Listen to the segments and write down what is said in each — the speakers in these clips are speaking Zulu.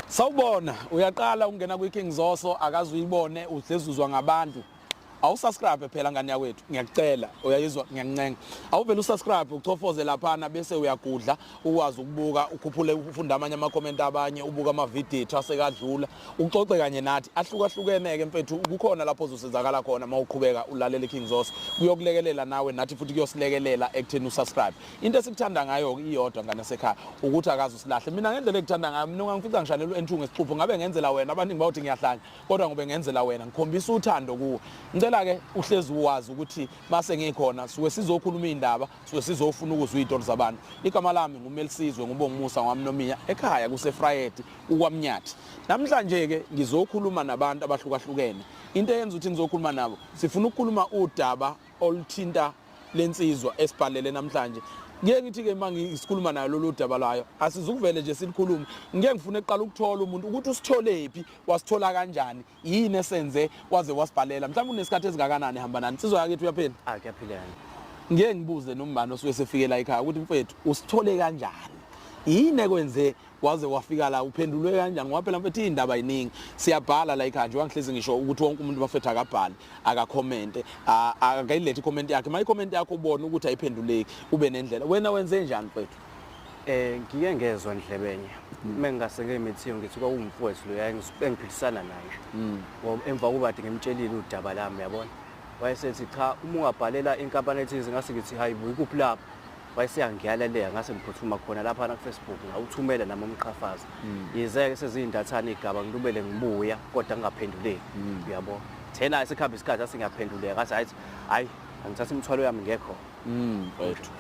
Sawubona uyaqala ungena kwiKing Zoso akaze uyibone udlezuzwa ngabantu awusubscribe phela ngani yakwethu ngiyacela uyayizwa ngiyancenga awuvela usubscribe uchofoze lapha bese uyagudla ukwazi ukubuka ukhuphule ufunda amanye ama comment abanye ubuka ama video asekadlula uxoxe kanye nathi ahlukahlukeneke mfethu kukhona lapho uzosizakala khona mawuqhubeka ulalela iKing Zoso kuyokulekelela nawe nathi futhi kuyosilekelela ekutheni usubscribe into esikuthanda ngayo iyodwa ngane sekhaya ukuthi akazi usilahle mina ngendlela ekuthanda ngayo mina ungangifica ngishanelwe enthungu esixhupho ngabe ngenzela wena abaningi bawuthi ngiyahlanya kodwa ngobe ngenzela wena ngikhombisa uthando kuwe ngicela ke uhlezi uwazi ukuthi mase ngikhona suke sizokhuluma indaba suke sizofuna ukuzwa izitori zabantu igama lami nguMelisizwe ngubongimusa ngwamnomiya ekhaya kuse Friday ukwamnyathi namhlanje ke ngizokhuluma nabantu abahlukahlukene into eyenza ukuthi ngizokhuluma nabo sifuna ukukhuluma udaba oluthinta lensizwa esibhalele namhlanje ngeke ngithi ke mangisikhuluma nayo lolu daba layo asizukuvele nje silikhuluma ngeke ngifune eqala ukuthola umuntu ukuthi usitholephi wasithola kanjani yini esenze waze wasibhalela mhlawumbe unesikhathi esingakanani hamba nani insizwa yakhe uyaphila kuyaphilana ngeke ngibuze nombani osuke sefikela ekhaya ukuthi mfethu usithole kanjani yini ekwenze waze wafika la uphendulwe kanjani ngoba phela mfethu indaba yiningi siyabhala la ekhaya nje wangihlezi ngisho ukuthi wonke umuntu bafethu akabhali akacommente akayilethi comment yakhe mayi comment yakho ubone ukuthi ayiphenduleki ube nendlela wena wenze njani mfethu ngike ngezwe ndlebenye mengingase ngemeeting ngithi kwakumfowethu lo engiphilisana naye ngoba emva kokuba ngimtshelile udaba lami yabona wayesethi cha uma ungabhalela inkampani ethize ngase ngithi hayi buyikuphi lapho wayesiyangiyaleleka ngase ngiphuthuma khona lapha na Facebook ngawuthumela nami umqhafaza yize sezindathana igaba ngilubele ngibuya kodwa ngingaphenduleki uyabo thena isikhamba isikhathi asingaphenduleka ngathi hayi angithatha imithwalo yami ngekho mfethu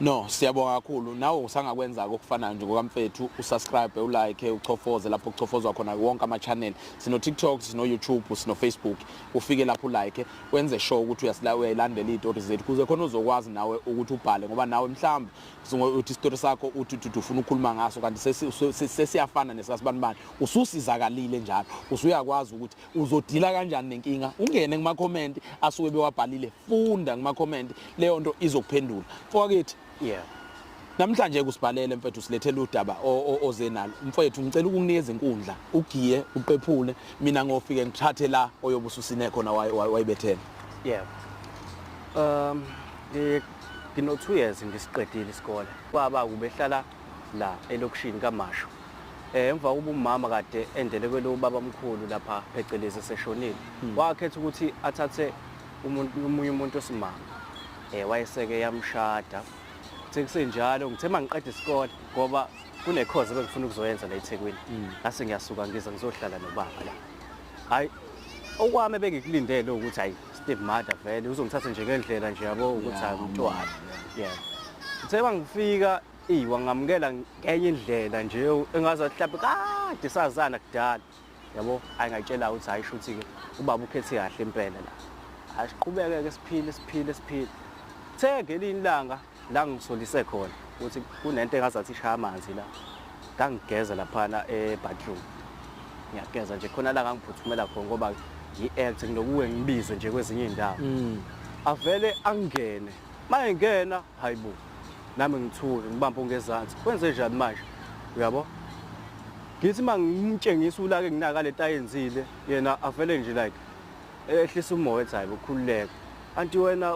no siyabonga kakhulu nawe usangakwenza okufana nje ngokamfethu usubscribe ulike uchofoze lapho kuchofozwa khona wonke ama channel sino TikTok sino YouTube sino Facebook ufike lapho ulike wenze sure ukuthi uyayilandela izitori zethu kuze khona uzokwazi nawe ukuthi ubhale ngoba nawe mhlawumbe uthi istory sakho uthi ufuna ukukhuluma ngaso kanti sesiyafana nesasibanibani ususizakalile njalo usuyakwazi ukuthi uzodila kanjani nenkinga ungene kuma comment asuke bewabhalile funda kuma comment leyo nto izokuphendula fokithi namhlanje kusibhalele mfethu silethele udaba ozenalo mfethu ngicela ukukunikeza inkundla ugiye uqephule mina ngofike ngithathe la oyobususine khona wayibethela ngino 2 years ngisiqedile isikole kwaba kubehlala la elokishini kaMasho emva kuba umama kade endele kwelo baba omkhulu lapha phecelezi seshonile wakhetha ukuthi athathe umunye umuntu osimama wayeseke yamshada sekusenjalo ngithe mangiqeda isikole ngoba kunekhozi bengifuna ukuzoyenza la eThekwini ngase ngiyasuka ngiza ngizohlala nobaba la hayi okwami bengikulindele ukuthi hayi step mother vele uzongithatha nje ngendlela nje yabo ukuthi umntwana ngithe mangifika wangamukela ngenye indlela nje engazi mhlawumbe kade sazana kudala yabo ayingayitshela ukuthi hayi shuthi ke ubaba ukhethe kahle impela la asiqhubeke ke siphile ngelinye ilanga la ngisolise khona ukuthi kunento engazathi ishaya amanzi la ngangigeza laphana ebathroom ngiyageza nje khona la ngangiphuthumela khona ngoba yi-act nginokuwe ngibizwe nje kwezinye indawo avele angene mayengena hayibo nami ngithuke ngibamba ongezansi kwenze njani manje uyabo ngithi mangimtshengisa ulake nginaka lento ayenzile yena avele nje like ehlisa umoya ethi hayibo khululeka anti wena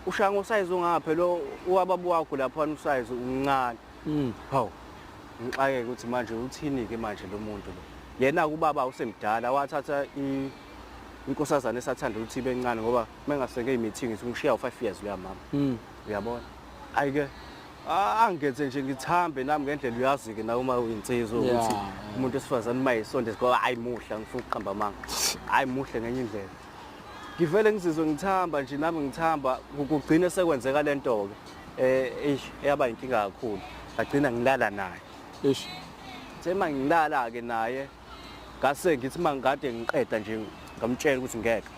ushaya ngosize ongaphe lo uwababa wakho lapha usize uncane hawu ngixake ukuthi manje uthini ke manje lo muntu lo yena ubaba usemdala wathatha inkosazana esathanda ukuthi ibe encane ngoba mengaseke imeeting ithi ngishiya u5 years lo mama uyabona ayike angenze nje ngithambe nami ngendlela uyazi ke na uma uyinsizwa ukuthi umuntu esifazana mayisonde ngoba hayi muhla ngifuna ukuqamba amanga hayi muhle ngenye indlela ngivele ngizizwe ngithamba nje nami ngithamba ukugcina sekwenzeka lento ke eyaba inkinga kakhulu agcina ngilala naye sema ngilala ke naye ngase ngithi mangade ngiqeda nje ngamtshela ukuthi ngeke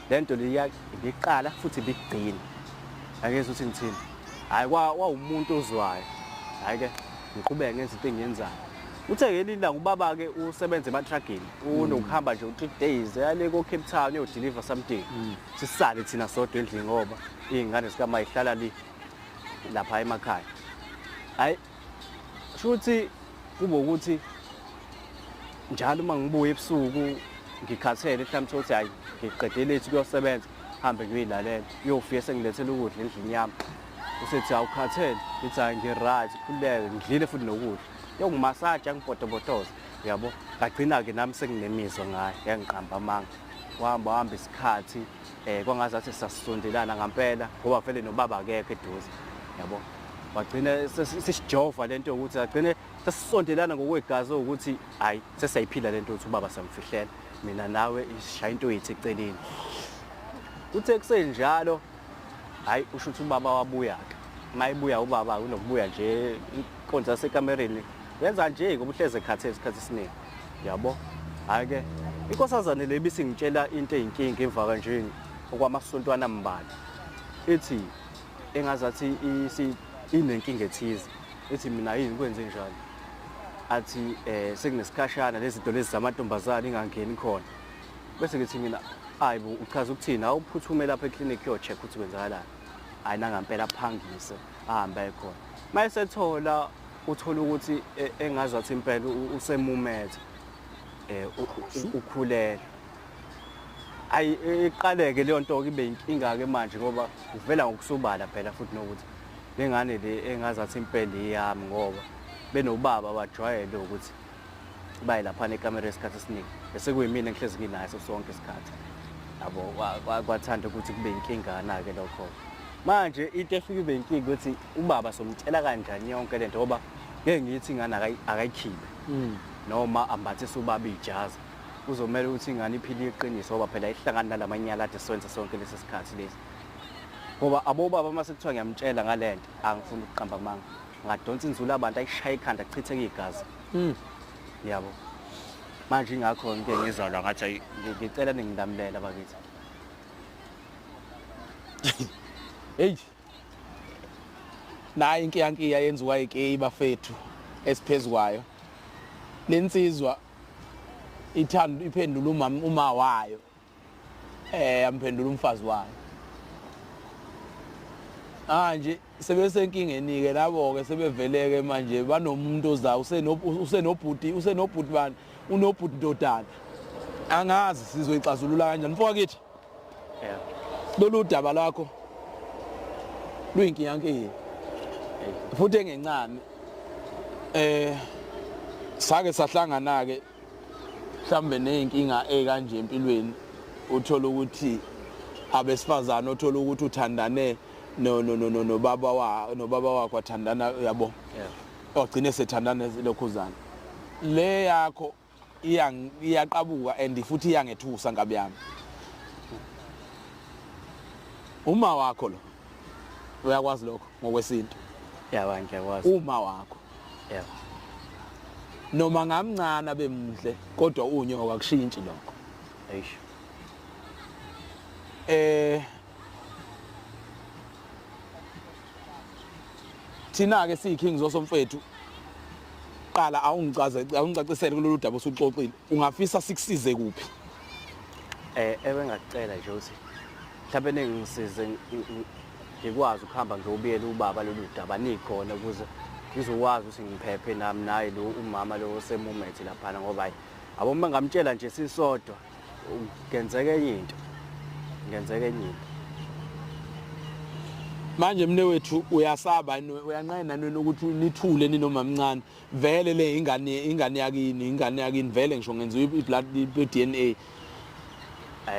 lento liyiqala futhi bigcina angeze uthi ngithini hayi umuntu ozwayo hayi ke ngiqhubeka ngenza into engiyenzayo uthe ngelilanga ubaba ke usebenza ematragini unokuhamba nje u3 days yale ko Cape Town yo deliver something sisale thina sodwa endlini ngoba izingane zikama ihlala lapha emakhaya hayi shuthi kube ukuthi njalo uma ngibuya ebusuku ngikhathele mhlawumbe ukuthi hayi ngiqedele ethi kuyosebenza hambe ngiyilalela uyofika sengilethela ukudla endlini yami usethi awukhathele ngithi hayi ngi-right khululeke ngidlile futhi nokudla yokungimasaja ngibotobotoza yabo ngagcina-ke nami senginemizwa ngayo yangiqamba amanga wahamba isikhathi kwangazathi sasondelana ngampela ngoba vele nobaba akekho eduze yabo wagcina sisijova lento ukuthi agcine sasisondelana ngokwegazi ukuthi hayi sesiyayiphila lento ukuthi ubaba samfihlela mina nawe ishaya into yithi eceleni uthe kusenjalo hayi usho ukuthi ubaba wabuya-ke mayibuya ubaba unokubuya nje inkonzo yasekamereni yenza nje ngoba uhleze ekhathele isikhathi esiningi yabo hhayi-ke inkosazane le bisingitshela into eyinkinga emva kanje okwamasontwana ambalwa ethi engazathi inenkinga ethize ethi mina yini kwenze njalo athi sekunesikhashana lezi zinto lezi zamantombazane ingangeni khona bese ngithi mina hayi bo uchaza ukuthini awuphuthume lapha eklinikhi yo-check ukuthi kwenzakalani hayi nangampela aphangise ahambe khona mayesethola uthola ukuthi engazathi impela usemumethe ukhulele ayi iqaleke leyo nto ibe inkinga-ke manje ngoba uvela ngokusubala phela futhi nokuthi lengane le engazathi impela iyami ngoba benobaba bajwayele ukuthi baye laphana ekamereni isikhathi esiningi bese kuyimina engihlezi nginayo sonke isikhathi yabo kwathanda ukuthi kube inkingana-ke lokho manje into efika ibe inkinga ukuthi ubaba somtshela kanjani yonke lento ngoba ngeke ngithi ingane akayikhiphe noma ambathise ubaba ijazi kuzomela ukuthi ingane iphile iqiniso ngoba phela ihlangana nalamanyala ade siwenza sonke lesi sikhathi lesi ngoba abobaba uma sekuthiwa ngiyamtshela ngale nto angifuni ukuqamba amanga ngadonsa inzula abantu ayishaya ikhanda kuchitheke igazi yabo manje ingakho ngike ngizalwa ngathi ngicela ningilamulela bakithi hey nayi inkiyankiya yenziwa ikeyi bafethu esiphezukwayo lensizwa ithanda iphendula uma wayo amphendula umfazi wayo manje sebesenkingeni-ke labo-ke sebeveleke manje banomuntu ozayo usenobhuti bani unobhuti ndodana angazi sizoyixazulula kanjani mfokakithi lolu daba lakho luyinkiyankiya futhi engencane sake sahlangana-ke mhlambe ney'nkinga ekanje empilweni uthola ukuthi abesifazane othola ukuthi uthandane nobaba wakho wathandana yabo wagcine sethandana lokhuzana le yakho iyaqabuka and futhi iyangethusa ngabe yami uma wakho lo uyakwazi lokho ngokwesintu yaba ngiyakwazi uma wakho noma ngamncane bemuhle kodwa unyoka akushintshi lokho eish thina-ke siyi-Kings osomfethu qala awungicacisele kulolu daba osuxoxile ungafisa sikusize kuphi ebengakucela nje ukuthi mhlawumbe ningisize ngikwazi ukuhamba ngiyobuyela ubaba lolu daba nikhona ukuze ngizokwazi ukuthi ngiphephe nami naye lo umama lo osemumethe laphana ngoba hayi abo uma ngamtshela nje sisodwa ngenzeke enye into manje mne wethu uyasaba uyanqena ukuthi nithule ninoma mncane vele le ingane yakini vele ngisho ngenza i-blood i-DNA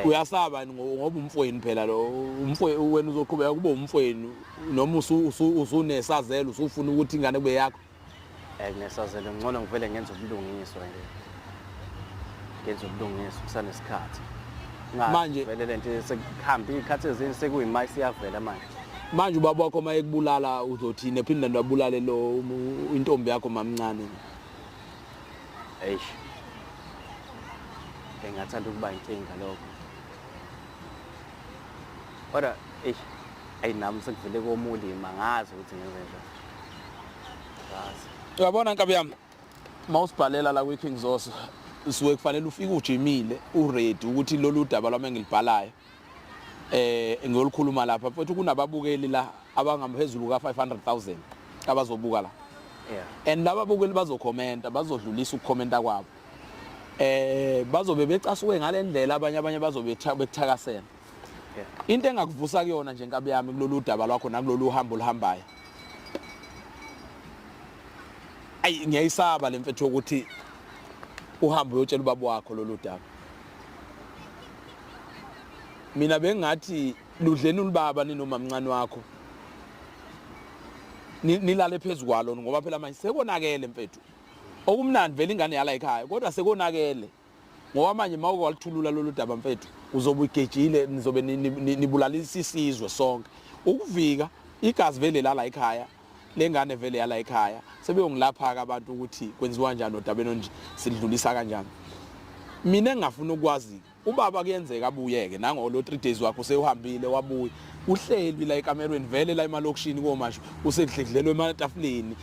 uyasaba ngoba umfweni phela lo umfweni wena uzoqhubeka kube umfweni noma usunesazelo usufuna ukuthi ingane kube yakho kunesazelo ngcono ngivele ngenza ubulungiswa kusanesikhathi manje vele lento sekuhamba ikhathi ezini sekuyimali siyavela manje ubaba wakho uma ekubulala uzothina phinde ndabulale lo intombi yakho mamncane eish engathanda ukuba inkinga lokho kodwa ayinami sekuvele komulima ngazi ukuthi ngenze njani uyabona nkabi yami mawusibhalela la kwi-Kings Oso suke kufanele ufike ujimile uready ukuthi lolu daba lwami engilibhalayo ngiyolikhuluma lapha futhi kunababukeli la abangamphezulu ka500,000 abazobuka la and laba bukeli bazokhomenta bazodlulisa ukukhomenta kwabo bazobe becasuke ngalendlela abanye bazobe bekuthakasela. Into engakuvusa kuyona nje inkabi yami kulolu daba lwakho nakulolu uhambo oluhambayo. Ayi ngiyayisaba lemfethu ukuthi uhambo uyotshela ubaba wakho lolu daba. Mina bengathi ludleni ulibaba noma mncane wakho. Nilale phezulu kwalo ngoba phela manje sekonakele mfethu. Okumnandi vele ingane yala ekhaya kodwa sekonakele. Ngoba manje mawukwalithulula lolu daba mfethu uzobe ugejile nizobe nibulalisa isizwe sonke. Ukuvika igazi vele lala ekhaya lengane vele yala ekhaya sebeyongilapha ke abantu ukuthi kwenziwa kanjani odabeni nje sidlulisa kanjani. Mina engafuna ukwazi ubaba kuyenzeka abuyeke nangolo 3 days wakho sewuhambile wabuya uhleli la ekamerweni vele la emalokishini komasho usedlidlelwe ematafuleni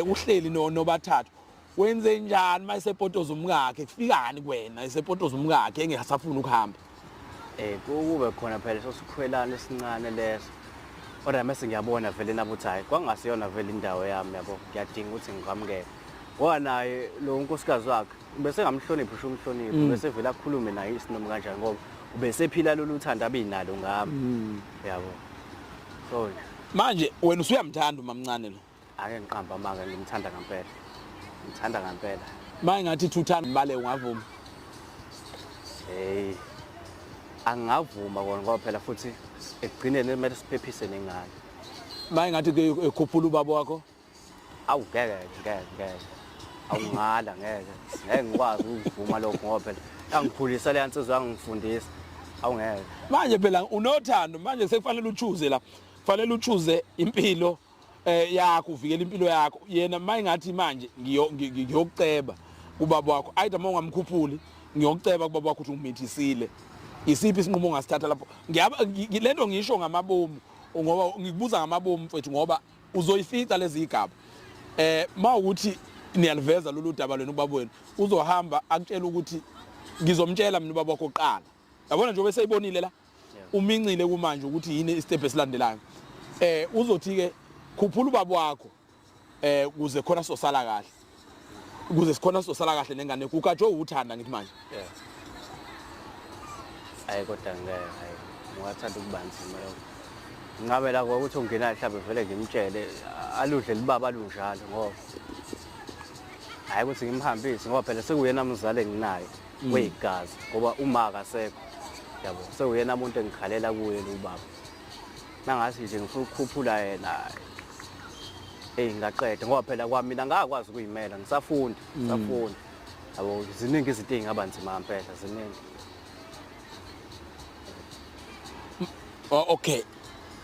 uhleli nobathathu wenze njani mayisepotoza umkakhe kufikani kuwena isepotoza umkakhe engasafuna ukuhamba kube khona phela sosikhwelana esincane leso kodwa mase ngiyabona vele nabuthi hayi kwangasiyona vele indawo yami yabo ngiyadinga ukuthi ngikwamukele ngoba naye lo nkosikazi wakhe bese ngamhloniphi usho umhloniphi bese vele akhulume naye isinomi kanjani ngoba ubesephila lolu uthando abinalo ngami yabo so manje wena usuyamthanda umamncane lo ake ngiqamba manga ngimthanda ngempela ngithanda ngempela manje ngathi thuthanda mbale ungavuma angavuma kona ngoba phela futhi ekugcineni kumele siphephise nengane manje ngathi ekhuphula ubaba wakho awu ngeke awungala ngeke ngikwazi ukuvuma lokho ngoba phela angikhulisa le yansizwa angifundisa awungeke manje phela unothando manje sekufanele uchoose la kufanele uchoose impilo yakho uvikele impilo yakho yena manje ngathi manje ngiyokuceba kubaba wakho ayida mongamkhuphuli ngiyokuceba kubaba wakho ukuthi ungimithisile isiphi isinqumo ongasithatha lapho lento ngisho ngamabomu ngoba ngikubuza ngamabomu mfethu ngoba uzoyifica lezi igaba mawukuthi niyaliveza lolu daba lwenu ubaba wenu uzohamba akutshela ukuthi ngizomtshela mina ubaba wakho oqala yabona nje bese ibonile la umincile kumanje ukuthi yini istep esilandelayo uzothi ke khuphula ubaba wakho kuze khona sosala kahle ukuze sikhona sosala kahle nengane kukajo uthanda ngithi manje hayi kodwa ngeke ngiwathanda ukubanzima lokho ngabe la ukuthi ungena mhlawumbe vele ngimtshele aludle libaba alunjalo ngoba hayi ukuthi ngimhambise ngoba phela sekuyena umzali enginayo wegazi ngoba uma akasekho yabo sekuyena umuntu engikhalela kuye lo baba nangathi nje ngifuna ukukhuphula yena ngaqeda ngoba phela kwami mina ngakwazi ukuyimela ngisafunda yabo ziningi izinto engabanzima ngempela ziningi okay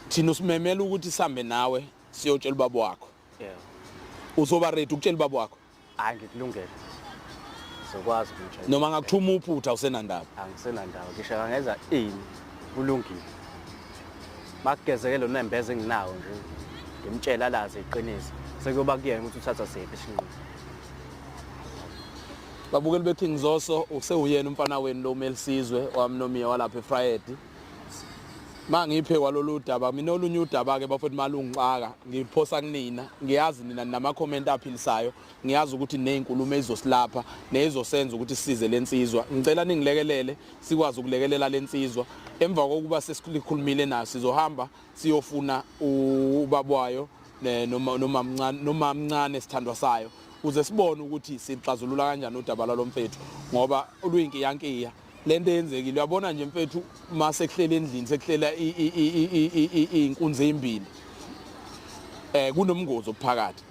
thina usimemela ukuthi sihambe nawe siyotshela ubaba wakho uzoba ready ukutshela ubaba wakho hayi ngikulungele sizokwazi ukutshela noma ngakuthuma uphutha usenandaba angisenandaba ngisho angeza ini kulungile makugezekelo nembeze enginawo nje ngimtshela laze iqiniso sekuyoba kuyena ukuthi uthatha sephi isinqumo babukeli beKing Zoso usewuyena umfana wenu lo Melisizwe wamnomiya walapha eFriday mangiphe kwalolu daba mina olunye udaba ke bafethu malungixaka ngiphosa kunina ngiyazi nina nama comment aphilisayo ngiyazi ukuthi nezinkulumo ezizosilapha nezizosenza ukuthi sisize lensizwa ngicela ningilekelele sikwazi ukulekelela lensizwa emva kokuba sesikhulumile nayo sizohamba siyofuna ubabwayo noma mncane sithandwa sayo uze sibone ukuthi sixazulula kanjani udaba lomfethu ngoba oluyinkiyankiya lento eyenzekile uyabona nje mfethu mase kuhlela endlini sekuhlela inkunzi ezimbili kunomngozi ophakathi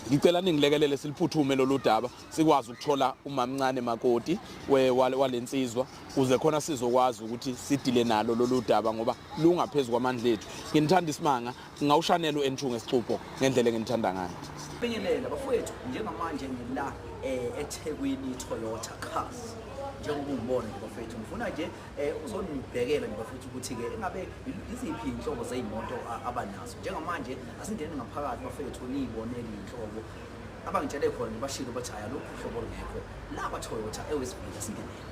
ngicela ningilekelele siliphuthume lolu daba sikwazi ukuthola umamncane makoti walensizwa uze khona sizokwazi ukuthi sidile nalo lolu daba ngoba lungaphezulu kwamandla ethu nginithanda isimanga ngawushanela uEnchunge Sixupho ngendlela engithanda ngayo bingelela bafowethu njengamanje ngila eThekwini Toyota Cars njengoba ungibona nje bafethu ngifuna nje uzonibhekela nje bafethu ukuthi ke engabe iziphi inhlobo zezimoto abanazo njengamanje asindeni ngaphakathi bafethu niyibonele inhlobo abangitshele khona ngibashilo bathi haya lokhu uhlobo lungekho laba Toyota ewesibili asingenele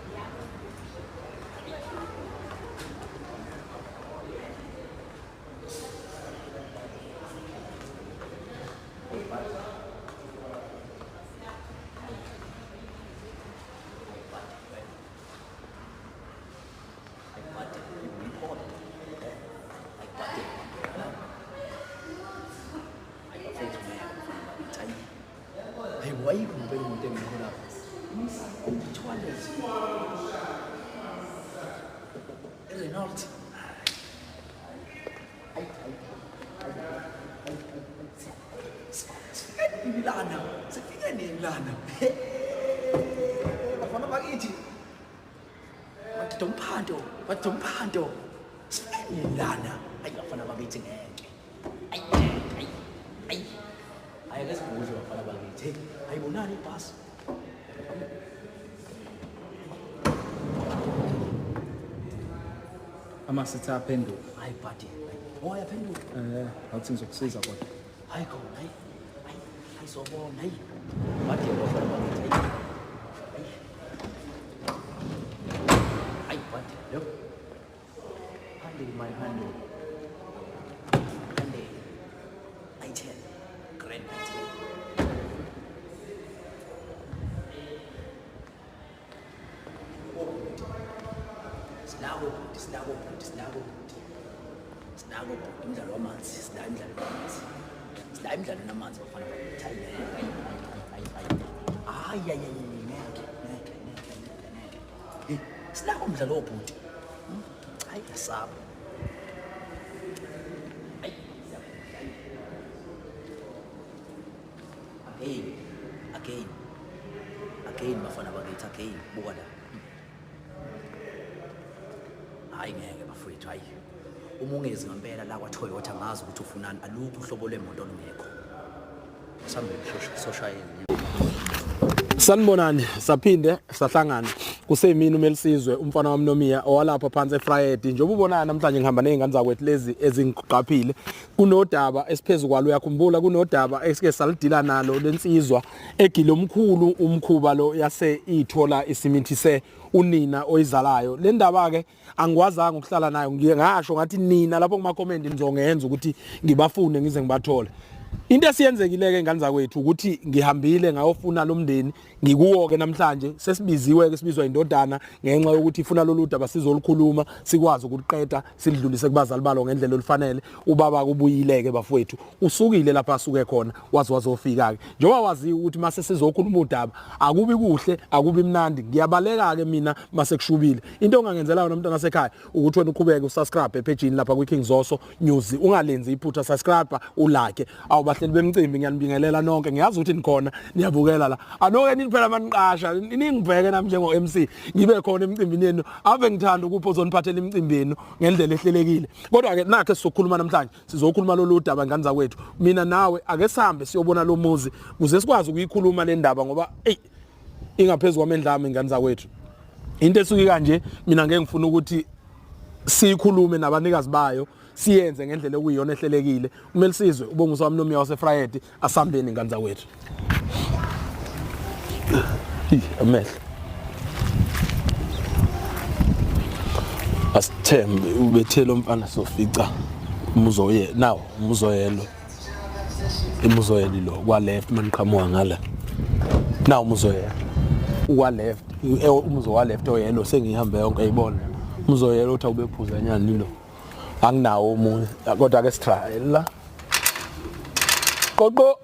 Renault. Lana, sifike nini lana? Bafana bakithi. Bathi umphando. Sifike nini lana? Ayi bafana bakithi ngeke. Ayi. Hayi lesibuzwe bafana bakithi. Ayibonani ibhasi? Amasithi aphenduka. Hayi buddy. Yaphenduka. Awuthi ngizokusiza kodwa. Hayi khona, hayi. Ayizobona, hayi. Buddy bafana bakithi. Hayi buddy, lo. Handle my handle. Handle. I tell. Grand I tell. Snago, umdlalo wamanzi, sidlala imidlalo namanzi bafana bakithi. Hayi. Ngeke. Snago umdlalo wobhuti. Hayi yasaba. Again bafana bakithi, again buka la. Hayi ngeke bafowethu, hayi. Uma ungezi ngempela la kwa Toyota ngazi ukuthi ufunani, alukho uhlobo lwemoto olungekho. Sambe soshayeni. Sanibonani, saphinde sahlangana. Kusemini uMelisizwe umfana wami Nomiya owalapha phansi eFriday. Njengoba ubonana namhlanje ngihamba nezingane zakwethu lezi ezingiqaphile. Kunodaba esiphezulu kwalo, uyakhumbula kunodaba esike salidila nalo lensizwa egile omkhulu umkhuba lo yase ithola isimithise unina oyizalayo. Le ndaba ke angikwazanga ukuhlala nayo, ngisho ngathi nina lapho kuma comment ngizongenza ukuthi ngibafune ngize ngibathole. Into esiyenzekile ke ngane zakwethu ukuthi ngihambile ngayofuna lo mndeni ngikuwo ke namhlanje sesibiziwe ke sibizwa indodana ngenxa yokuthi ifuna lolu daba sizolukhuluma sikwazi ukuqeda sidlulise kubazali balo ngendlela olufanele. Ubaba kubuyile ke bafowethu usukile lapha asuke khona wazofika ke njengoba wazi ukuthi mase sizokhuluma udaba akubi kuhle akubi mnandi. Ngiyabaleka ke mina mase kushubile into ongangenzela wona umntana wasekhaya ukuthi wena uqhubeke usubscribe epage lapha kwi King Zoso News, ungalenzi iphutha subscribe ulike. Bahleli bemcimbi ngiyanibingelela nonke, ngiyazi ukuthi nikhona niyabukela la. Anoke nini phela maniqasha ningibheke nami njengo MC ngibe khona emcimbini yenu, ave ngithanda ukupho uzoniphathela emcimbini ngendlela ehlelekile. Kodwa ke nakhe sizokhuluma namhlanje, sizokhuluma lolu daba ngane zakwethu. Mina nawe ake sihambe siyobona lo muzi kuze sikwazi ukuyikhuluma le ndaba ngoba ingaphezulu kwamendlami ngane zakwethu. Into esuke kanje mina ngeke ngifuna ukuthi sikhulume nabanikazi bayo, siyenze ngendlela okuyiyona ehlelekile. Umelisizwe ubongiswa wami Nomiya waseFriday asambeni ngane zakwethu. Amehlo asithembe ubethele umfana sofica umuzoye nawo umuzoyelo imuzoyeli lo kwa left maniqhamuka ngala nawo umuzoyelo kwa left umuzo wa left oyelo sengihambe yonke ayibona umuzoyelo uthi ubephuza nyani lilo anginawo umunye kodwa ke sitry la gogo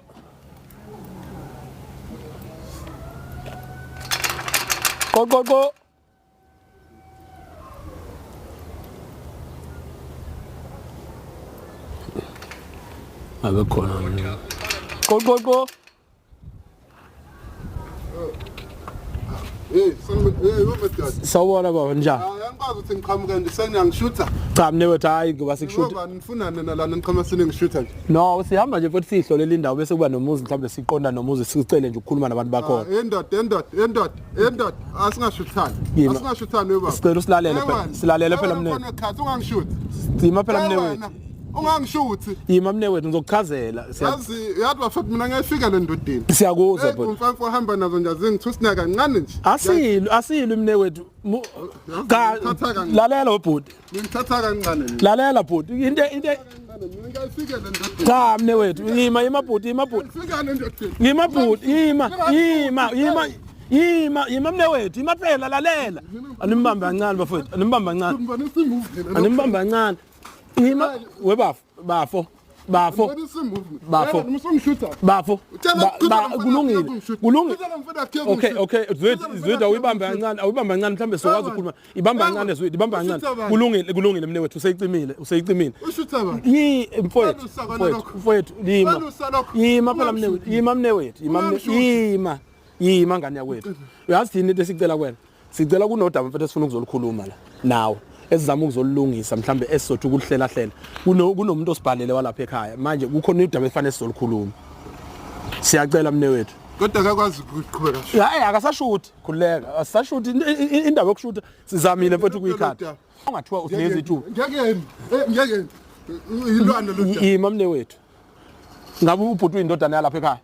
abe khona gogo sawubona baba njani? Angikwazi ukuthi ngiqhamuke nje sengiyangishutha. Cha mne wethu hayi ngoba sikushuta. Ngoba nifunane nalana niqhama siningishutha nje. No sihamba nje futhi sihlolela indawo bese kuba nomuzi mhlawumbe siqonda nomuzi sicele nje ukukhuluma nabantu bakhona. Endoda asingashuthani. Asingashuthani webaba. Sicela usilalele phela mne. Ungangishuthi. Sima phela mne wethu. Ungangishuthi. Yima mne wethu ngizokuchazela. Yazi yathi bafethu mina ngiyafika le ndodeni. Siyakuzwa baba. Umfana ohamba nazo nje azingithusina kancane nje. Asilo mne wethu. Lalela webhuti. Ngithatha kancane nje. Lalela bhuti. Into ngiyafika le ndodeni. cha mne wethu yima bhuti. Ngifika le ndodeni. Yima bhuti yima mne wethu yima phela lalela. Animbambe kancane bafethu. Animbambe kancane. Animbambe kancane. Yima webafo bafo bafo bafo kulungile okay zwethu awuyibambe kancane mhlambe sokwazi ukukhuluma ibamba kancane zwethu ibamba kancane kulungile mne wethu useyicimile mfowethu yima phela mne wethu yima ngani yakwethu uyazi thini into esicela kuwena sicela kunodaba mfethu esifuna ukuzolukhuluma la nawe esizama ukuzolungisa mhlambe esizothi ukuhlela kunomuntu osibhalele walapha ekhaya manje kukhona indaba efanele sizolukhuluma siyacela mne wethu kodwa akakwazi ukuqhubeka hayi akasashuthi khuleka asashuthi indaba yokushutha sizamile mfethu kuyikhada ungathiwa usilezi ithuba ngeke yilwana lo yima mne wethu ngabe ubhuti uyindodana yalapha ekhaya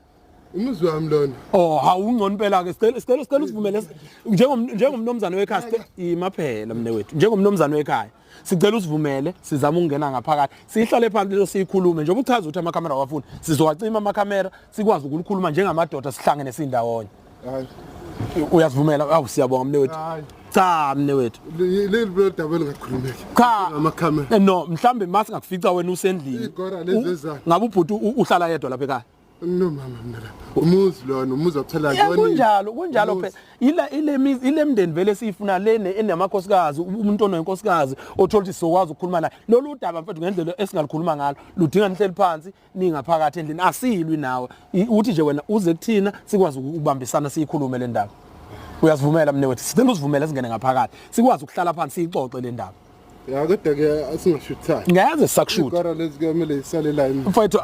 umuzwa wami lona awungcono impela ke sicela usivumele njengomnomzana wekhaya yima phela mne wethu njengomnomzana wekhaya sicela usivumele sizama ukungena ngaphakathi sihlale phansi leso sikhulume njengoba uchaza ukuthi amakamera wafuna sizowacima amakamera sikwazi ukukhuluma njengamadoda sihlangene sindawonye hayi uyasivumela siyabonga mne wethu cha mne wethu leli daba lingakhulumeki cha amakamera no mhlambe mase ngakufica wena usendlini igora lezezana ngabe ubhuti uhlala yedwa lapha ekhaya no mama mina umuzi lona umuzi waphela kunjalo phela ile mndeni vele siyifuna lene enamakhosikazi umuntu onenkosikazi othola ukuthi sokwazi ukukhuluma naye lolu daba mfethu ngendlela esingalikhuluma ngalo ludinga nihleli phansi ningaphakathi endlini asilwi nawe uthi nje wena uze kuthina sikwazi ukubambisana siyikhulume le ndaba uyasivumela mne wethu sicela usivumele singene ngaphakathi sikwazi ukuhlala phansi siyixoxe le ndaba ya kodwa ke asingashuthani ngeze sakushuthi igora lezi kumele isale la mfowethu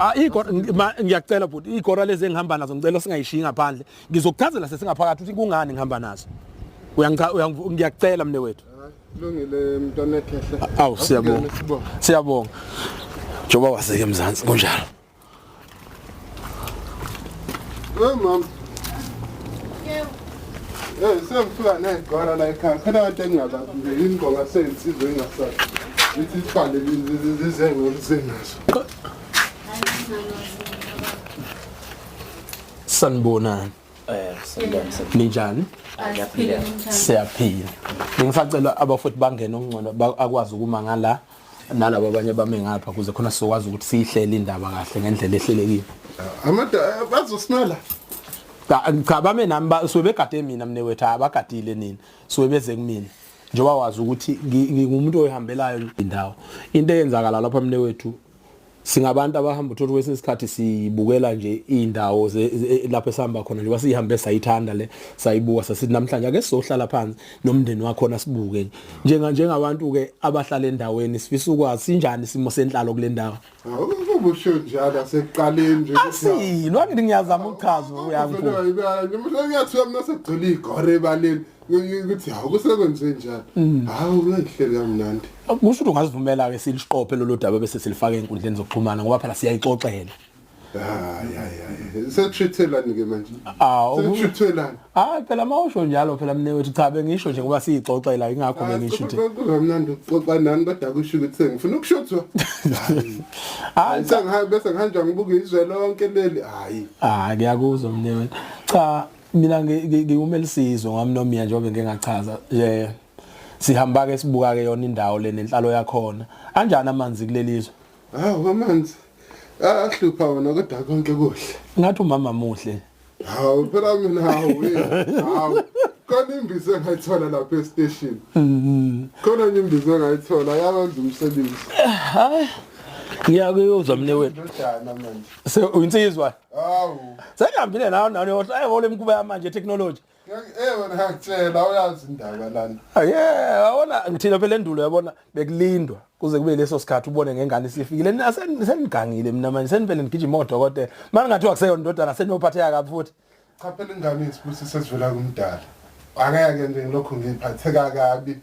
ngiyacela bhuti igora lezi engihamba nazo ngicela singayishiyi ngaphandle ngizokuchazela sesingaphakathi ukuthi kungani ngihamba nazo ngiyacela mne wethu kulungile mntwana ekhehle awu siyabonga njoba waseke emzansi kunjalo mama sengifika negora la ekhaya khona abantu engingazazi nje ingqonga sensizwe engasazi lithi sifale lizengo lisenazo sanibonani ninjani siyaphila ngisacela abafowethu bangene ongcono akwazi ukuma ngala nalabo abanye bame ngapha kuze khona sizokwazi ukuthi siyihlele indaba kahle ngendlela ehlelekile amada bazosinala cha bame nami siwebegade mina mne wethu abagadile nini siwebeze kumina njengoba wazi ukuthi ngingumuntu oyihambelayo indawo into eyenzakala lapha mne wethu singabantu abahamba uthola kwesinye isikhathi sibukela nje indawo lapho esihamba khona njengoba sihambe sayithanda le sayibuka sasithi namhlanje ake sizohlala phansi nomndeni wakho na sibuke njengabantu ke abahlala endaweni sifisa ukwazi sinjani simo senhlalo kule ndawo ubusho njalo asekuqaleni nje asini wakithi ngiyazama ukuchaza uyangifuna ngiyathiwa mina segcwele igore ebaleni ukuthi hawu kusekwenze njalo hawu kuyihlele kamnandi kusho ukuthi ungazivumela ke siliqophe lolu daba bese silifaka enkundleni zokuxhumana ngoba phela siyayixoxela setrithelani ke manje setrithelani phela mawusho njalo phela mne wethu cha bengisho nje ngoba siyixoxela ingakho bengisho ukuthi kungamnandi ukuxoxa nani kodwa kusho ukuthi sengifuna ukushuthwa hayi sengihambe bese ngihanja ngibuka izwe lonke leli hayi ngiyakuzwa mne wethu cha mina ngiyumelisizwe ngami nomia njengoba ngingachaza nje sihamba ke sibuka ke yona indawo le nenhlalo yakhona kanjani amanzi kulelizwe amanzi ahlupha wona kodwa konke kuhle ngathi umama muhle hawu phela mina hawu khona imbizo engayithola lapha e-station khona enye imbizo engayithola yabanza umsebenzi hayi ngiyakuzwa mne wethu uyinsizwa hawu sengihambile nawe ayibona emkuba manje technology wena ngiyakutshela uyazi indaba lana wabona ngithina phela endulo yabona bekulindwa kuze kube leso sikhathi ubone ngengane sifikile senigangile mina manje senivele ngigijima odokotela manje ngathi akuseyona indodana seniyophatheka kabi futhi cha phela ingane isibusise sesivela kumdala angeke nje lokho ngiphatheka kabi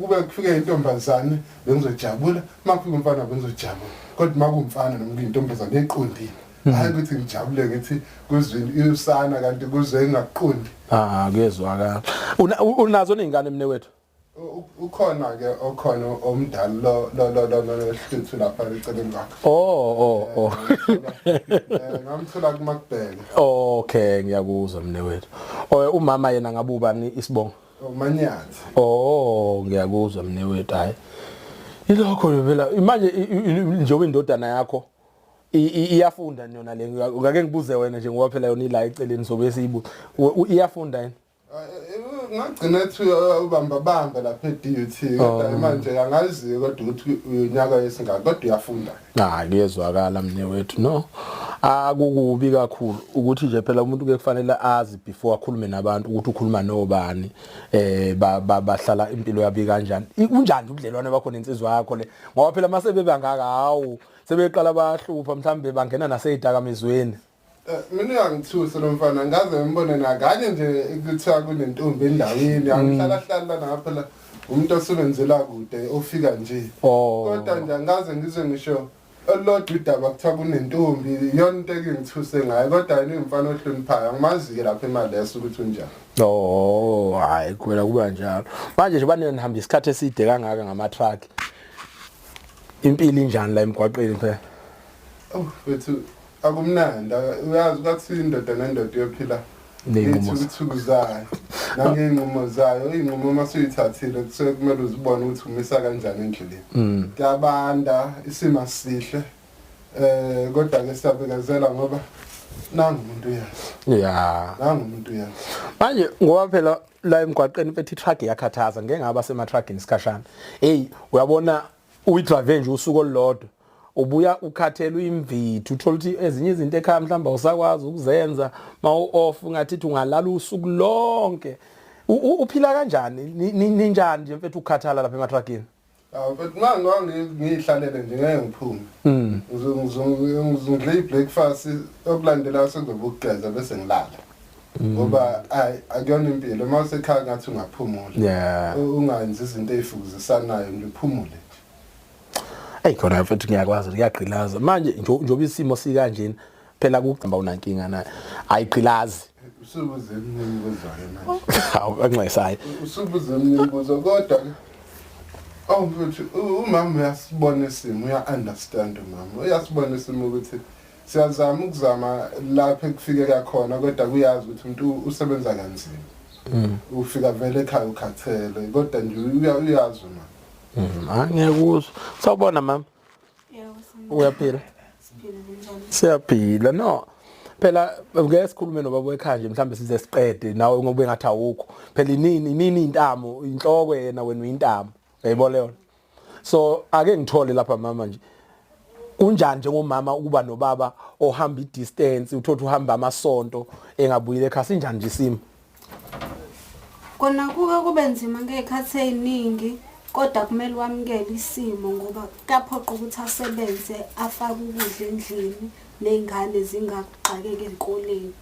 kube kufike intombazane bengizojabula makufika umfana bengizojabula kodwa makumfana noma intombazane eqondile hayi ukuthi ngijabule ngithi kuzwini usana kanti kuzwe engaqondi kezwakala unazo nezingane mne wethu ukhona ke okhona omdala lo ehluthu lapha eceleni kwakhe ngamthola kuMakubhele okay ngiyakuzwa mne wethu umama yena ngabubani isibongo uManyathi ngiyakuzwa mne wethu hayi Ilokho phela manje njengoba indodana yakho iyafunda yona le ngake ngibuze wena nje ngoba phela yona ila eceleni sobe siyibu iyafunda yini ngagcina ethi ubamba lapha eDUT kodwa manje angazi kodwa ukuthi unyaka yesingaka kodwa uyafunda hayi kuyezwakala mne wethu no akukubi kakhulu ukuthi nje phela umuntu kufanele azi before akhulume nabantu ukuthi ukhuluma nobani bahlala impilo yabi kanjani unjani ubudlelwane bakho nensizwa yakho le ngoba phela mase bebangaka hawu sebeqala bahlupha mhlambe bangena naseyidakamizweni mina uyangithusa lo mfana ngaze ngibone nakanye nje ekuthiwa kunentombi endaweni angihlala lana phela umuntu osebenzela kude ofika nje kodwa nje angaze ngize ngisho olodwa udaba kuthiwa kunentombi iyona into engithuse ngayo kodwa yena umfana ohloniphayo angimazi ke lapha imali leso ukuthi unjani hayi kuwela kuba njalo manje nje bani nihamba isikhathi eside kangaka ngama truck impilo injani la emgwaqeni phela bethu akumnandi uyazi ukuthi indoda nendoda iyophila nethuku zayo nangeyinqumo zayo inqumo masuyithathile kusuke kumele uzibone ukuthi umisa kanjani endleleni kuyabanda isimo sihle kodwa ke siyabekezela ngoba nangu umuntu uyazi nangu umuntu uyazi manje ngoba phela la emgwaqeni mfethu truck iyakhathaza ngeke ngaba sema truckini isikhashana uyabona uyidrive nje usuku olulodwa ubuya ukhathela uyimvithi uthola ukuthi ezinye izinto ekhaya mhlawumbe usakwazi ukuzenza mawu-off ungathithi ungalala usuku lonke uphila kanjani ninjani nje mfethu ukukhathala lapha ematragini but ngihlalele nje ngeke ngiphume ngizongidla i-breakfast okulandelayo sengizobe ukugeza bese ngilala ngoba akuyona impilo mase ekhaya ngathi ungaphumula ungenzi izinto ezifukuzisanayo nje uphumule khona mfethu ngiyakwazi ngiyagqilaza manje njoba isimo sikanjeni phela kuqamba unankinga naye ayigqilazi usubuze imibuzo manje hawu anxesayo usubuze imibuzo kodwa mfethu umama uyasibona isimo uya-understand umama uyasibona isimo ukuthi siyazama ukuzama lapha ekufikeka khona kodwa kuyazi ukuthi umuntu usebenza kanzima ufika vele ekhaya ukhathele kodwa nje uyazi uma ngiyakuzwa sawubona mama uyaphila siyaphila no phela ngeke sikhulume nobaba ekhaya nje mhlambe size siqede nawe ngoba engathi awukho phela inini intamo inhloko yena wena uyintamo uyayibona leyo so ake ngithole lapha mama nje kunjani njengomama ukuba nobaba ohamba idistance uthothi uhamba amasonto engabuyile ekhaya sinjani nje isimo kona kuke kube nzima ngekhathi eziningi kodwa kumele wamukele isimo ngoba kuyaphoqa ukuthi asebenze afake ukudla endlini nezingane zingaqhakeke enkoleni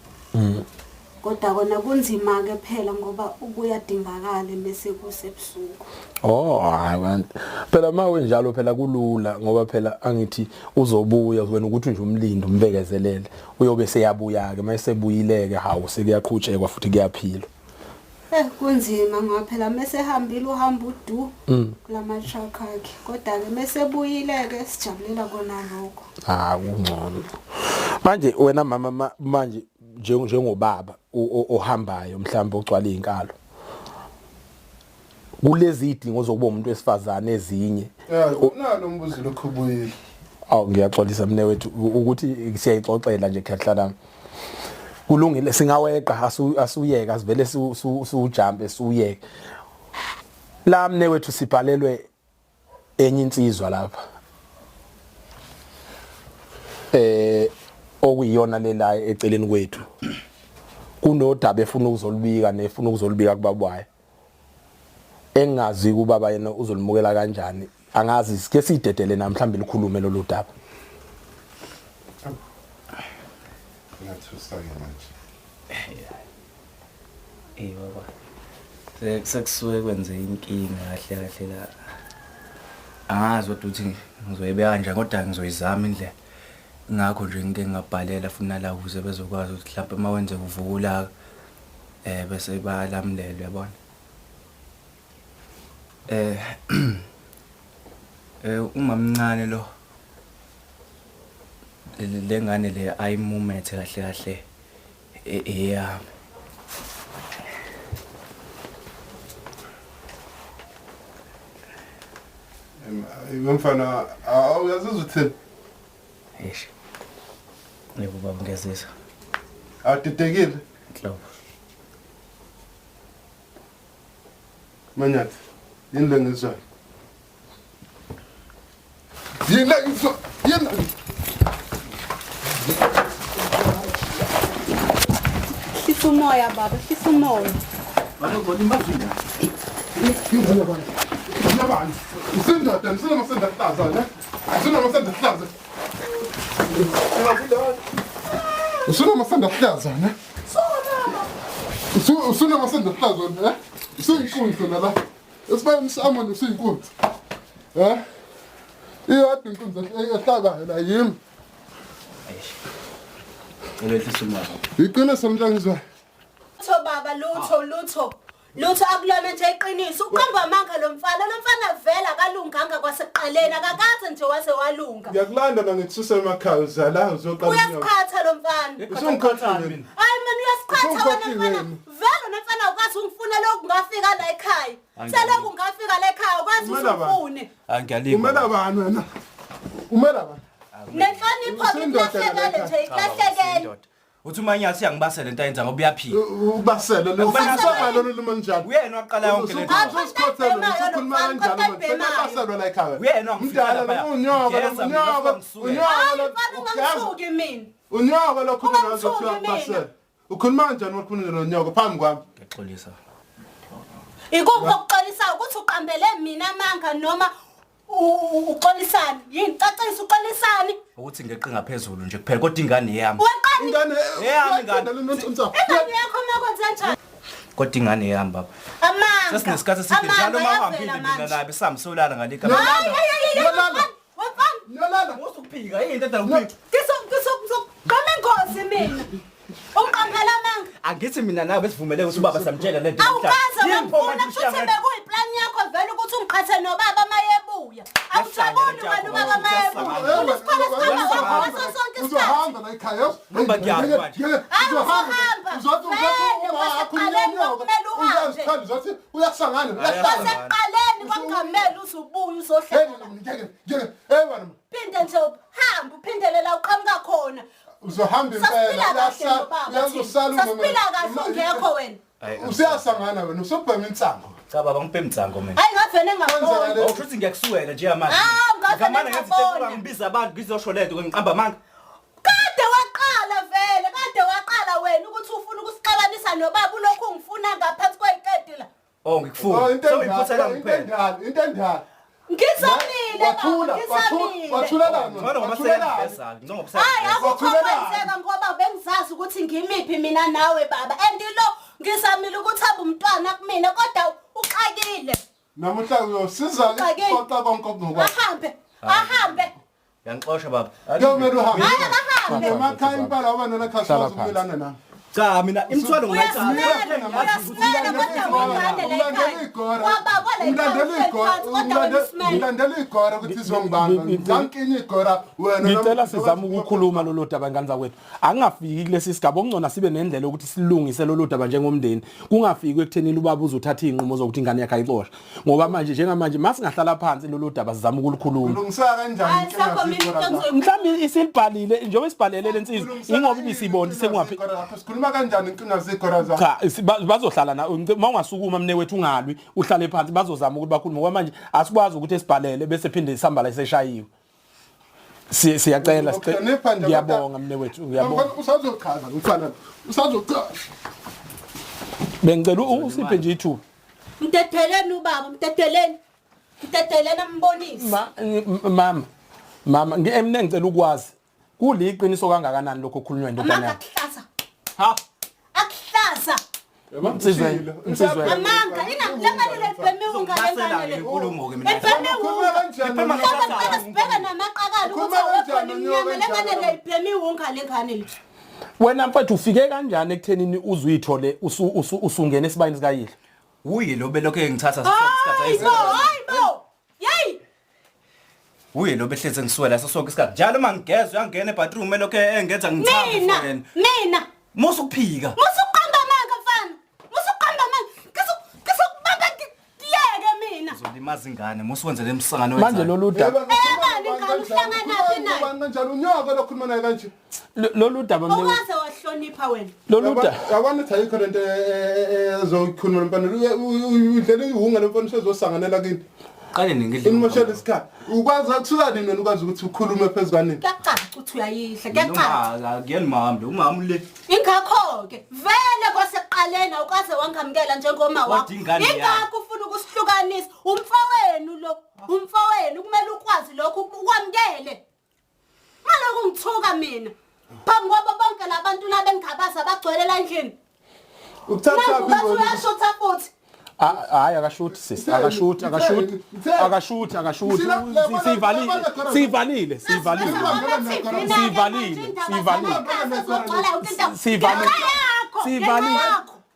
kodwa kona kunzima ke phela ngoba ubuyadingakala bese kusebusuku hayi phela mawe njalo phela kulula ngoba phela angithi uzobuya wena ukuthi nje umlindi umbekezelele uyobe seyabuya ke mase sebuyileke hawu sekuyaqhutshekwa futhi kuyaphila kunzima ngoba phela mase ehambile uhamba udu kulama truck akhe kodwa ke mase ebuyileke sijabulela kona lokho kungcono manje wena mama manje njengobaba ohambayo mhlawumbe ogcwala izinkalo kulezi idingo zokuba umuntu wesifazane ezinye nalo umbuzo lokhubuyile ngiyaxolisa mne wethu ukuthi siyayixoxela nje khahlala kulungile singaweqa asuyeka sivele sujump esuyeke la mne wethu sibhalelwe enye insizwa lapha okuyiyona lela eceleni kwethu kunodaba efuna ukuzolibika nefuna ukuzolibika kubabwayo engazi kubaba yena uzolimukela kanjani angazi sike sidedele namhlanje likhulume lo daba ngiyathusa ke manje baba sekusuke kwenze inkinga kahle kahle la angazi ukuthi ngizoyibeka kanjani kodwa ngizoyizama indlela ngakho nje ngike ngabhalela funa la ukuze bezokwazi ukuthi mhlawumbe mawenze kuvukula bese balamlelo yabona umamncane lo lengane le ayimumethe kahle kahle eyami Mfana awuyazizwa uthini? Eish. Yebo baba ngiyazizwa. Awutetekile? Nhlobo. Manyathi. Yini lengizwayo? Yini lengizwa? Yini? Hlisa umoya baba, hlisa umoya. Yabani. Usindoda, usinamasenza hlaza, ne? Usinamasenza hlaza. Usinamasenza hlaza, ne? Usinamasenza hlaza, ne? Usiyinkunzi la. Esibayeni samani usiyinkunzi. Iyadwa inkunzi ehlakayo la yimi. Eish. Elehlisa umoya. Iqiniso mntangizwa. Lutho baba, lutho. Lutho akulona nje iqiniso. Uqamba amanga lo mfana vela akalunganga kwaseqaleni akakaze nje wase walunga. Ngiyakulanda na ngithuse emakhaya uzala uzoqala Uyasikhatha lo mfana. Usungikhatha mina. Hayi mina uyasikhatha wena mfana. Vela nomfana ukwazi ungifuna lokhu ngafika la ekhaya. Seloku ngafika la ekhaya ukwazi usufune. Angiyalima. Umela bani wena? Umela bani? Nenhlonipho ihlahlekele nje ihlahlekele. Uthi umanyathi uyangibasela lento ayenza ngoba uyaphila. Ubasela lo ufuna lo luma njalo. Uyena waqala yonke lento. Ukhuluma kanjalo manje. Baselwa la ekhaya. Uyena Mdala lo unyoka. Ungangisuki mina. Unyoka lo khuluma ngazo basela. Ukhuluma kanjani wakhuluma nonyoka phambi kwami? Ngiyaxolisa. Ikuphi okuxolisayo ukuthi uqambele mina amanga noma uxolisana? Yini cacisa uxolisani? Ukuthi ngeqe ngaphezulu nje kuphela kodwa ingane yami. Ingane Ingane yakho makwenza njani? Kodwa ingane yami baba. Amanga. Sesinesikhathi eside njalo uma ungaphili mina nabe samsolana ngalika. Yolala. Usukuphika yini into ukuphika. Qala ingozi mina. Ungiqaphela amanga. Angithi mina nawe besivumeleke ukuthi ubaba samtshela lento Awukaze wamfuna futhi bekuyiplan yakho vele ukuthi ungiqhathe nobaba mayebuya. Awujabuli wena ubaba mayebuya. Usikhona sikhona waso sonke isikhathi. Uzohamba la ekhaya. Noma ngiyahamba nje. Uzohamba. Uzothi uzothi uyasangana. Kwaseqaleni kwangamele uzubuya uzohlela. Wena. Phinde nje uhamba uphindelela uqhamuka khona. Uzohamba impela uyasala kahle ungekho wena. Usiyasangana wena usobhema intsango. Cha baba ngiphe imtsango mina. Hayi ngavene ngabona. Awushuthi ngiyakusuwela nje manje. Ngavene ngabona. Ngibiza abantu ngizosho lento ngiqamba amanga. Kade waqala wena ukuthi ufuna ukusixabanisa nobaba ulokhu ungifuna ngaphansi kweyikedi la. Oh ngikufuna. Sewuyiphuthela kuphela. Into endala. Ngizamile wathulelana. Hayi akukwenzeka ngoba bengizazi ukuthi ngimiphi mina nawe baba. Andilo ngizamile ukuthi abe umntwana kumina kodwa uxakile. Namuhla uyosiza iqoqa konke okungokwazi. Ahambe. Yangixosha baba. Yomela uhambe. Hayi ahambe. Emakhaya impela waba nonakhathi wazokumelana nawe. Cha mina imthwalo ngayithatha. Ngilandela igora ukuthi izongibamba. Ngizankinye igora wena. Ngicela sizame ukukhuluma lolu daba ngane zakwethu. Angingafiki kulesi sigaba ongcona sibe nendlela ukuthi silungise lolu daba njengomndeni. Kungafiki ekuthenini ubaba uzothatha inqumo zokuthi ingane yakhe ayixosha. Ngoba manje njengamanje masingahlala phansi lolu daba sizama ukulikhuluma. Ulungisa kanjani inkinga? Mhlawumbe isilibhalile njengoba isibhalele lensizwa ingoba ibisibonda sekungaphi. Sikhuluma kanjani inkinga zekora zakho? Cha bazohlala na mawungasukuma mne wethu ungalwi uhlale phansi bazozama ukuthi bakhulume ngoba manje asikwazi ukuthi esibhalele bese phinde isamba la iseshayiwe. Siyacela ngiyabonga mne wethu ngiyabonga. Usazochaza mfana usazochaza. Bengicela usiphe nje ithuba. Mtetheleni ubaba mtetheleni ambonise. Mama emne ngicela ukwazi kuliqiniso kangakanani lokho okukhulunywa indodana yakhe. Ha akuhlaza Insizwe amanga inamlangalele ibhemiwunga lengane inkulumo ke mina. Sibheka namaqakala ukuthi awekho iminyama lengane le ibhemiwunga lengane le. Wena mfethu ufike kanjani ekuthenini uzuyithole usungena esibayini sikayile? Uyi lo belokho engithatha isikhathi eside. Hayibo. Yey. Uyi lo behleze ngisuwela sonke isikhathi. Njalo mangigeza uyangena ebathroom elokho engenza ngithamba for yena. Mina. Musukuphika. Musuqamba amanga mfana. Musuqamba amanga. Ngisukubamba ngiyeke mina. limazi ingane musikwenzele emsangano manje lolu daba kanjalo unyaka lokhuluma naye kanje lolu daba Ungaze wahlonipha wena. lolu daba yabona ukuthi ayikho lento ezokhuluma lomfana udlele ihunga lomfana usezosanganela kini qale ningidle inimoshela isikhathi ukwazi akusuka nini wena ukwazi ukuthi ukhulume phezulu kanini Kuyacaca ukuthi uyayihla, kuyacaca. akuyeni mama umama le Ingakho ke vele kwaseqaleni awukaze wangamkela njengoma wakho. Kodwa ingane yakho. Ingakho ufuna ukusihlukanisa. Umfowenu lo, umfowenu kumele ukwazi lokho ukwamkele. Manje kungithuka mina. Phambi kwabo bonke labantu labengabaza bagcwelela endlini. ukuthatha Naku bathi uyashutha futhi. hayi akashuthi sis akashuthi sivalile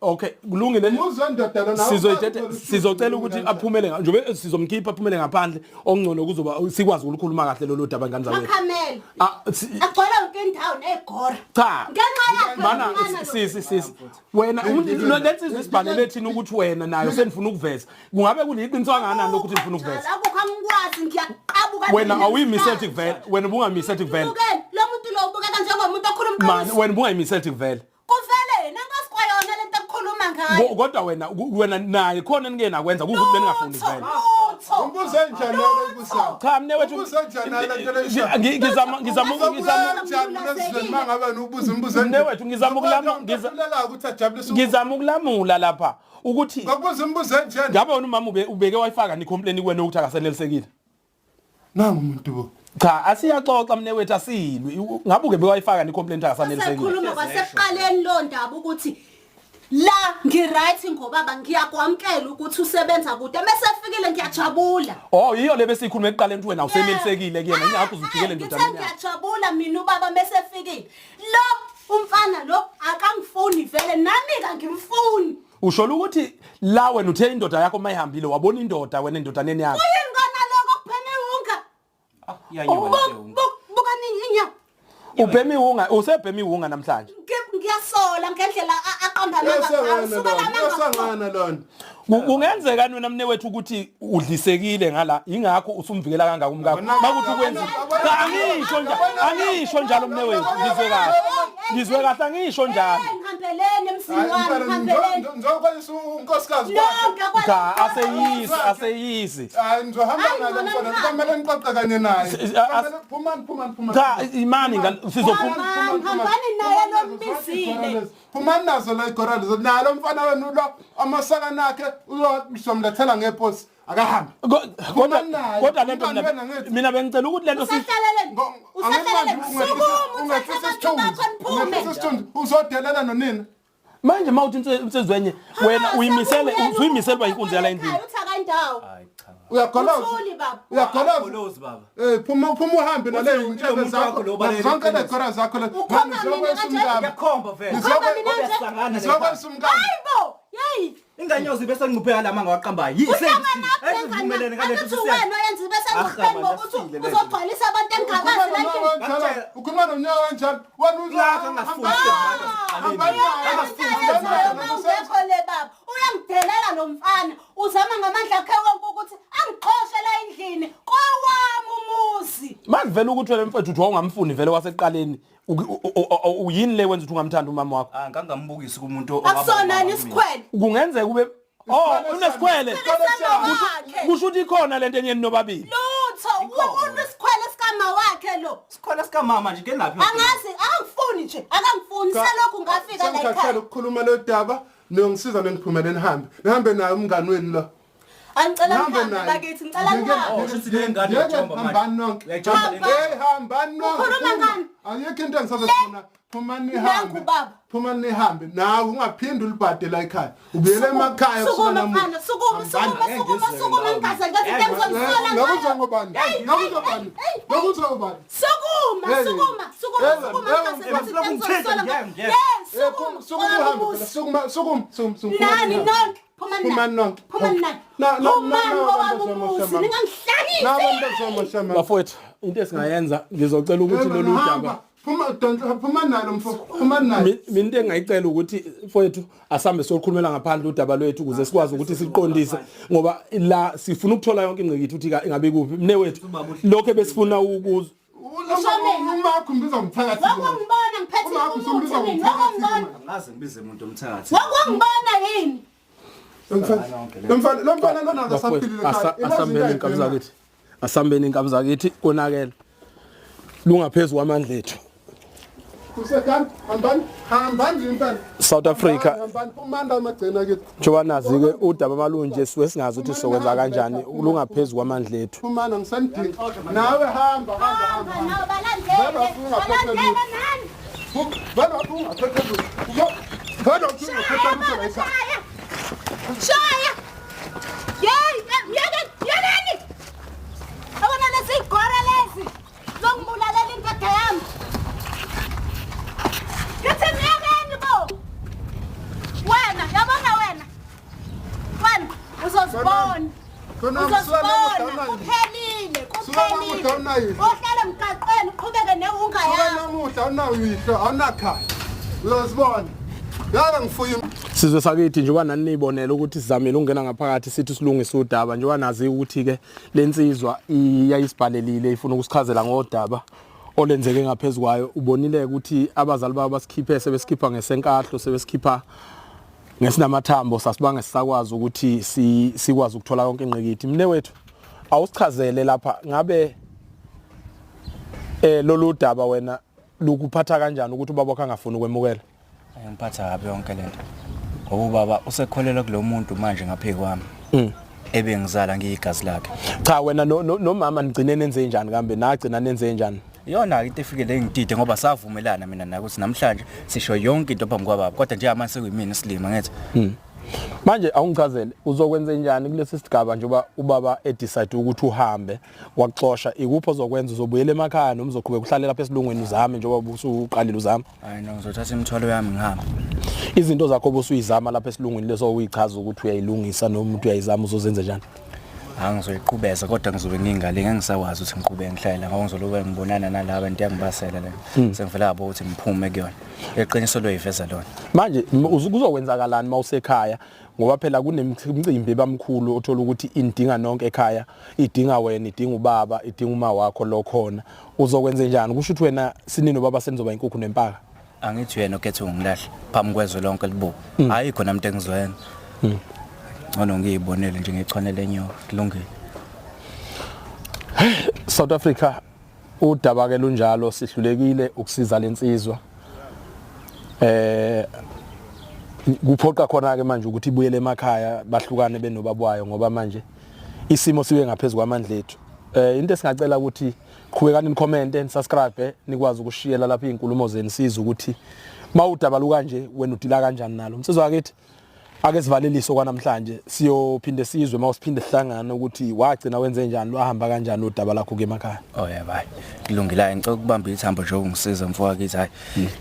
okay kulungile sizocela ukuthi aphumele njobe sizomkhipha aphumele ngaphandle okungcono kuzoba sikwazi ukukhuluma kahle lolu daba ngane zakwethu Makhamele. Agcwala yonke indawo negora. cha Ngenxa yakhe mana umncane lo. sis wena let's isibhalele thina ukuthi wena nayo senifuna ukuveza kungabe kuliqiniso kangakanani lokuthi nifuna ukuveza Akukho angikwazi ngiyaqabuka. wena awuyimisethi vele wena ubungamisethi vele Ubukele lo muntu lo ubukeka njengomuntu okhuluma man qiniso. wena ubungayimisethi vele Kuvele nangasikwa lento okukhuluma ngayo. kodwa wena naye khona ningena kwenza kuvuthi beningafuni vele umbuzo enjani lo ikusawo cha mne wethu umbuzo enjani la nto le mne wethu ngizama ukulamula lapha ukuthi ngakubuza umbuzo enjani ngabe wena umama ubeke wayifaka ni complain kuwena ukuthi akasenelisekile nangu umuntu bo cha asiyaxoxa mne wethu asilwi ngabe uke bewayifaka ni complaint akasenelisekile Sakhuluma kwaseqaleni lo ndaba ukuthi la ngiright ngobaba ngiyakwamkela ukuthi usebenza kude mase efikile ngiyajabula. oh yiyo lebe sikhuluma eqaleni ukuthi wena awusenelisekile kuyena ingakho uzujikele ndoda mina ngiyajabula mina ubaba mase efikile lo umfana lo akangifuni vele nami ngimfuni. usho ukuthi la wena uthe indoda yakho mayihambile wabona indoda wena endodaneni yakho Kuyini ngana lokho kupheme unga buka ninya ubhemi ihunga usebhemi ihunga namhlanje ngiyasola ngendlela aqamba yesangana lona kungenzeka wena mne wethu ukuthi udlisekile ngala ingakho usumvikela kangaka umkakho makuthi ukwenza angisho njalo mne wethu ngizwe kahle angisho njalo ngihambeleni emsini wami ngihambeleni ngizokwenza unkosikazi cha aseyisi hayi ngizohamba naye mfana kumele niqoqe kanye naye phuma cha imani sizophuma hambani naye lombizile phumani nazo la igoralo nalo mfana wenu lo amasaka nakhe uzomlethela ngeposi akahambe kodwa lento mina bengicela ukuthi lento uzodelela nonina manje mawuthi insezwenye wena uyimisele bayinkunzi yala endlini uyagoloza baba phuma uhambe naleyo ngitshebe zakho zonke le gora zakho le ngizokwenza umkami hayibo inganyozi bese ngiqupheka lama ngawaqambayo esivumelene ngalento wena yenza bese ngikuphela ngokuthi uzogcwalisa abantu engabazi la endlini ukhuluma nomnyaka kanjani wena Lakho ngafuni ungekho le baba uyangidelela lo mfana uzama ngamandla akhe wonke ukuthi angixoshe la endlini kowami umuzi makuvela ukuthi wena mfethu uthi wawungamfuni vele waseqaleni uyini le wenza ukuthi ungamthanda umama wakho ngangambukisi kumuntu akusonani isikhwele kungenzeka ube unesikhwele kusho ukuthi ikhona lento enyeni nobabili lutho unesikhwele sikama wakhe lo sikhona sikamama nje kenaphi angazi angifuni nje akangifuni selokhu ngafika la ekhaya ukukhuluma lo daba niyongisiza nengiphumele nihambe naye umngani wenu lo angicela ngihambe bakithi ngicela ngihambe usho le ngane yajomba manje hambani nonke hambani nonke ukhuluma ngani ayikho into engisazofuna phumani nihambe nawe ungaphindi ulibhade la ekhaya ubuyele emakhaya sukuma ngaze ngathi ngizomsola ngakuzwa ngobani nani nonke phumani nonke bafowethu into esingayenza ngizocela ukuthi lolu daba phuma nalo mfo phuma nayo mina into engayicela ukuthi mfowethu asambe sokhulumela ngaphandle udaba lwethu ukuze sikwazi ukuthi siqondise ngoba la sifuna ukuthola yonke ingcekithi ukuthi ingabe kuphi mne wethu lokho besifuna ukuzwa umakho ngibiza umphakathi wakungibona ngiphethe umuthi mina wakungibona Ngaze ngibize umuntu omthakathi. wakungibona yini Lomfana lona akasaphilile asambeni inkabi zakithi asambeni inkabi zakithi konakela lungaphezulu kwamandla ethu Kusekan hambani impela South Africa hambani umanda amagcina kithi njoba nazi ke udaba amalunje siwe singazi ukuthi sizokwenza kanjani lungaphezulu kwamandla ethu phumana ngisandinga nawe hamba nawo balandele nani Vana funga phezulu vana funga phezulu la isa shaya yeni abona lesigora lesi zongibulalela impatha yami Yathi ngiyakeni bo wena yabona wena uzosibona kuphelile ohlala emgaqweni uqhubeke nehunga yakho namuhla awunawihlo awunakhaya uzosibona yabe ngifuya Sizwe sakithi njengoba nani nibonela ukuthi sizamile ukungena ngaphakathi sithi silungise udaba njengoba nazi ukuthi ke lensizwa iyayisibhalelile ifuna ukusichazela ngodaba olenzeke ngaphezulu kwayo ubonile ukuthi abazali babo basikhiphe sebesikipha ngesenkahlo sebesikipha ngesinamathambo sasibanga sisakwazi ukuthi sikwazi ukuthola yonke ingcekithi mne wethu awusichazele lapha ngabe lolu daba wena lukuphatha kanjani ukuthi ubaba wakhe angafuni ukwemukela Ngiphatha kabi yonke lento. Ngoba ubaba usekholela kulo muntu manje ngapheki kwami. Ebengizala ngiyigazi lakhe. Cha wena nomama nigcine nenze njani kambe nagcina nenze njani? Iyona into efikele ngidide ngoba savumelana mina naye ukuthi namhlanje sisho yonke into phambi kwababa kodwa nje manje sekuyimina isilima ngithi. Manje awungichazele uzokwenza njani kulesi sigaba nje ubaba edecide ukuthi uhambe wakuxosha ikuphi ozokwenza uzobuyela emakhaya noma uzoqhubeka uhlale lapha esilungweni uzame njengoba usuqalile uzama Hayi no ngizothatha imithwalo yami ngihamba izinto zakho bosuyizama lapha esilungweni leso uyichaza ukuthi uyayilungisa noma umuntu uyayizama uzozenza njani Angizoyiqhubeza kodwa ngizobe ngingale ngisakwazi ukuthi ngiqhubeke ngihlala ngoba ngizolobe ngibonana nalabo into yangibasela la sengivela yabo ukuthi ngiphume kuyona eqiniso loyiveza lona manje kuzokwenzakalani mawusekhaya ngoba phela kunemicimbi ebamkhulu othola ukuthi indinga nonke ekhaya idinga wena idinga ubaba idinga uma wakho lo khona uzokwenza njani kusho ukuthi wena sinini baba senizoba inkukhu nempaka angithi yena okethe ungilahle phambi kwezwe lonke libo hayi khona umuntu engizoyena ngono ngiyibonele nje ngechwanele enyoka kulungile South Africa udaba ke lunjalo sihlulekile ukusiza lensizwa kuphoqa khona ke manje ukuthi ibuyele emakhaya bahlukane benobabwayo ngoba manje isimo sibe ngaphezulu kwamandla ethu into esingacela ukuthi qhubekani nicommente nisubscribe nikwazi ukushiyela lapha izinkulumo zenu siza ukuthi mawudaba lukanje wena udila kanjani nalo umsizwa wakithi ake sivaleliso kwanamhlanje siyophinde sizwe mawusiphinde sihlangana ukuthi wagcina wenze njani lwahamba kanjani udaba lakho ke emakhaya bye kulungile ngicela ukubamba ithambo nje ungisiza mfowethu hayi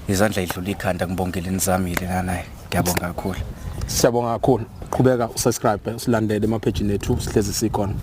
izandla idlula ikhanda ngibongele nizamile naye ngiyabonga kakhulu siyabonga kakhulu qhubeka usubscribe usilandele emaphejini ethu sihlezi sikhona